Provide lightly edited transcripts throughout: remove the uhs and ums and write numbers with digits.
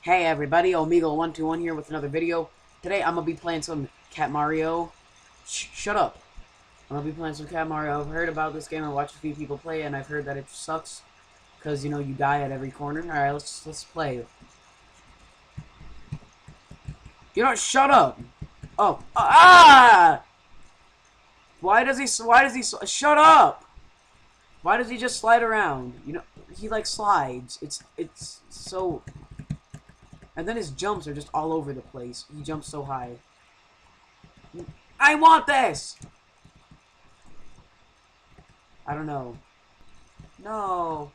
Hey everybody, Omegle121 here with another video. Today I'm gonna be playing some Cat Mario. Shut up. I'm gonna be playing some Cat Mario. I've heard about this game. I watched a few people play it, and I've heard that it sucks because you die at every corner. All right, let's play. Shut up. Oh, Why does he? Shut up. Why does he just slide around? He like slides. It's so. And then his jumps are just all over the place. He jumps so high. I want this! I don't know. No.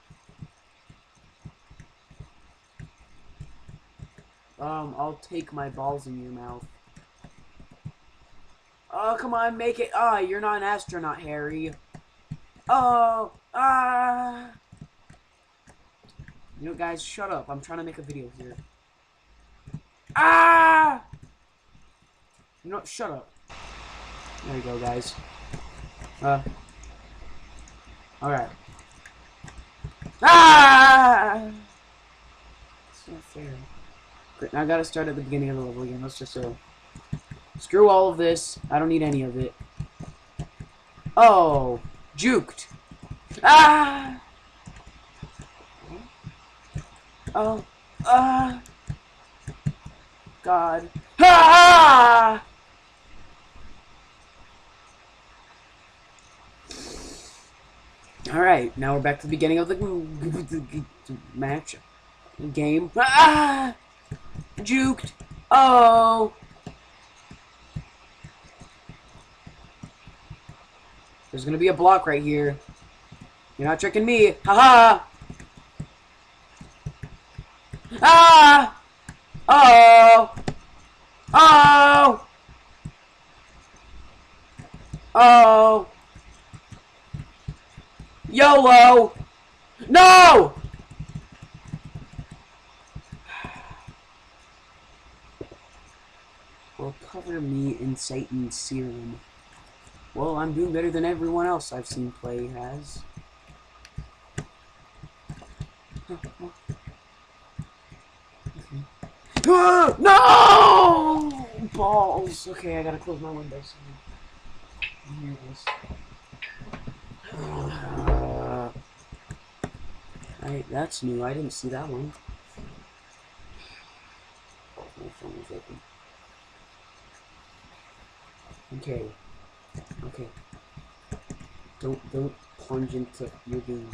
I'll take my balls in your mouth. Oh, come on, make it. You're not an astronaut, Harry. Oh, guys, shut up. I'm trying to make a video here. Shut up. There you go, guys. Alright. It's not fair. Great, now I gotta start at the beginning of the level again. Let's just screw all of this. I don't need any of it. Oh, juked. Oh, God. Alright, now we're back to the beginning of the match. Game. Juked. Oh. There's gonna be a block right here. You're not tricking me. Haha. Oh. Oh. Oh. YOLO. No. Well, cover me in Satan's serum. Well, I'm doing better than everyone else I've seen play has. No! Balls! Okay, I gotta close my windows. Here it is. That's new. I didn't see that one. My phone is open. Okay. Okay. Don't plunge into your game.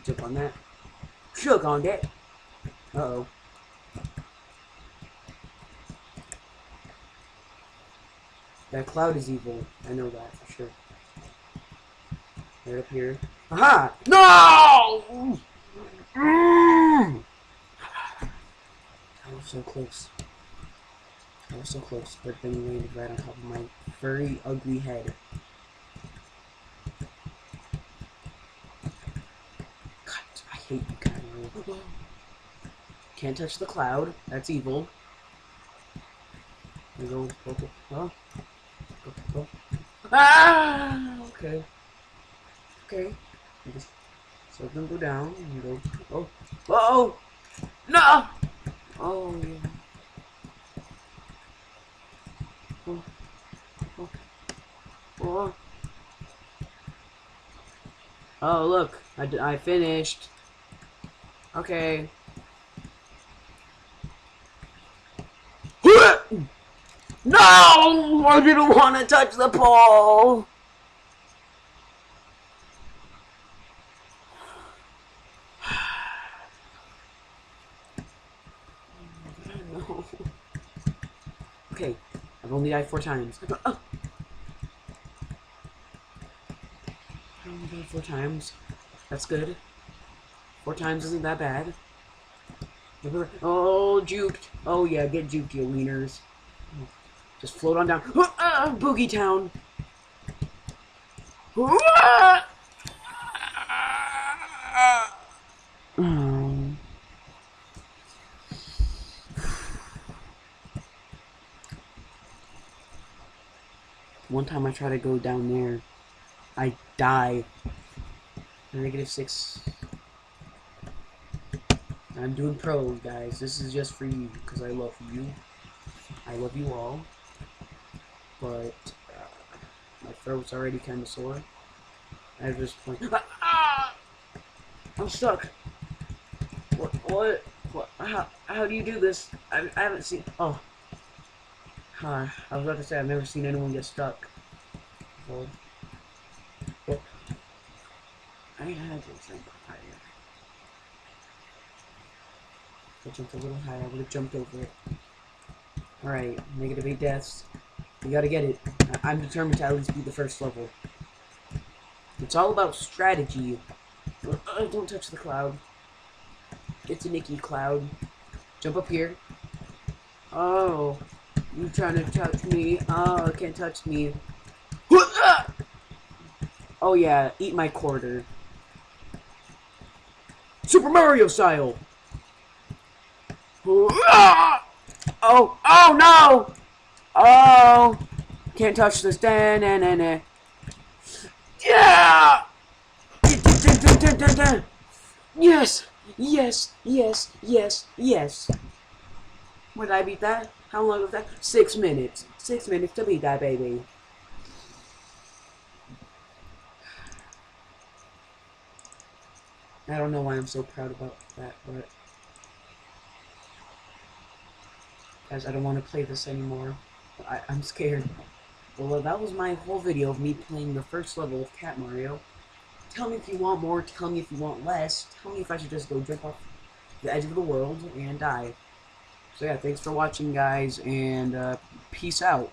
Jump on that. Shook on that. Uh-oh. That cloud is evil. I know that for sure. Right up here. Aha! No! I was so close. I was so close, but then you landed right on top of my furry, ugly head. God, I hate you, Cat Mario. Can't touch the cloud. That's evil. We go. Huh? Go. Okay. Okay. You just let them go down and go. Oh. Oh! No! Oh, yeah. Oh. Oh, look. I finished. Okay. No! I didn't want to touch the pole! No. Okay, I've only died 4 times. I've only died 4 times. That's good. 4 times isn't that bad. Oh, juked. Oh yeah, get juked, you wieners. Just float on down. Boogie Town. One time I try to go down there, I die. -6. I'm doing pros, guys. This is just for you, because I love you. I love you all. But, my throat's already kind of sore. I just point. Ah! I'm stuck. What? How do you do this? I haven't seen. Oh. Huh. I was about to say, I've never seen anyone get stuck. Well, I had to jump higher. If I jumped a little higher, I would have jumped over it. Alright, -8 deaths. You gotta get it. I'm determined to at least beat the first level. It's all about strategy. Don't touch the cloud. It's a Nicky cloud. Jump up here. Oh, you trying to touch me? Oh, can't touch me. Oh yeah, eat my quarter. Super Mario style. Oh, oh no! Oh, can't touch this. Da-na-na-na. Yeah! Yes! Yes! Yes! Yes! Yes! When did I beat that? How long was that? 6 minutes. 6 minutes to beat that baby. I don't know why I'm so proud about that, but guys, I don't want to play this anymore. I'm scared. Well, that was my whole video of me playing the first level of Cat Mario. Tell me if you want more, tell me if you want less, tell me if I should just go jump off the edge of the world and die. So yeah, thanks for watching, guys, and peace out.